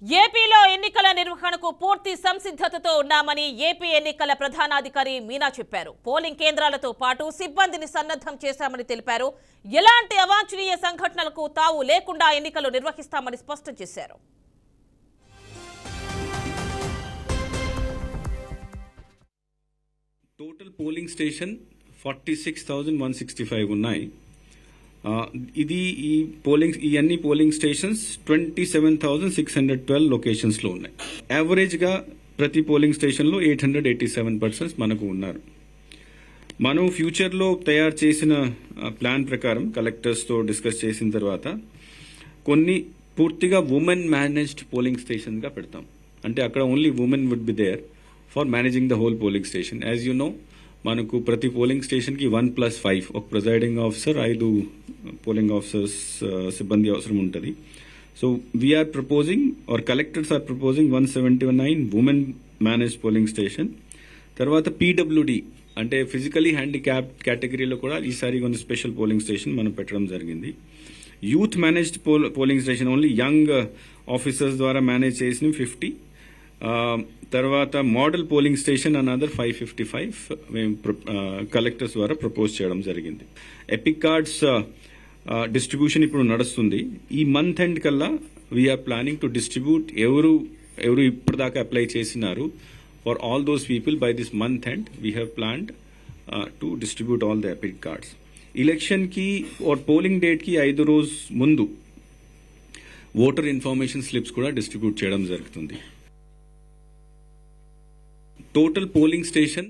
ఏపీలో ఎన్నికల నిర్వహణకు పూర్తి సంసిద్ధతతో ఉన్నామని ఏపీ ఎన్నికల ప్రధానాధికారి మీనా చెప్పారు. పోలింగ్ కేంద్రాలతో పాటు సిబ్బందిని సన్నద్ధం చేశామని తెలిపారు. ఎలాంటి అవాంఛనీయ సంఘటనలకు తావు లేకుండా ఎన్నికలు నిర్వహిస్తామని స్పష్టం చేశారు. టోటల్ పోలింగ్ స్టేషన్ 46,165 ఉన్నాయి. ఈ అన్ని పోలింగ్ స్టేషన్స్ 27,612 లొకేషన్స్ లో ఉన్నాయి. యావరేజ్ గా ప్రతి పోలింగ్ స్టేషన్ లో 887 పర్సన్స్ మనకు ఉన్నారు. మనం ఫ్యూచర్ లో తయారు చేసిన ప్లాన్ ప్రకారం కలెక్టర్స్ తో డిస్కస్ చేసిన తర్వాత కొన్ని పూర్తిగా ఉమెన్ మేనేజ్డ్ పోలింగ్ స్టేషన్ గా పెడతాం. అంటే అక్కడ only women would be there for managing the whole polling station. As you know, మనకు ప్రతి పోలింగ్ స్టేషన్ కి 1+5 ఒక ప్రిజైడింగ్ ఆఫీసర్, 5 పోలింగ్ ఆఫీసర్స్ సిబ్బంది అవసరం ఉంటుంది. So we are proposing our collectors are proposing 179 women managed polling station. తర్వాత PWD అంటే physically handicap కేటగిరీలో కూడా ఈసారి కొన్ని స్పెషల్ పోలింగ్ స్టేషన్ మనం పెట్టడం జరిగింది. Youth managed polling station only young officers ద్వారా మేనేజ్ చేసిన 50. తర్వాత మోడల్ పోలింగ్ స్టేషన్ అనదర్ 555 మేము కలెక్టర్స్ ద్వారా ప్రపోజ్ చేయడం జరిగింది. ఎపిక్ కార్డ్స్ డిస్ట్రిబ్యూషన్ ఇప్పుడు నడుస్తుంది. ఈ మంత్ ఎండ్ కల్లా వీఆర్ ప్లానింగ్ టు డిస్ట్రిబ్యూట్ ఎవరు ఇప్పటిదాకా అప్లై చేసినారు for all those people. By this month end we have planned to distribute all the epic cards. Election కి ఆర్ పోలింగ్ డేట్ కి 5 రోజు ముందు ఓటర్ ఇన్ఫర్మేషన్ స్లిప్స్ కూడా distribute చేయడం జరుగుతుంది. Total polling station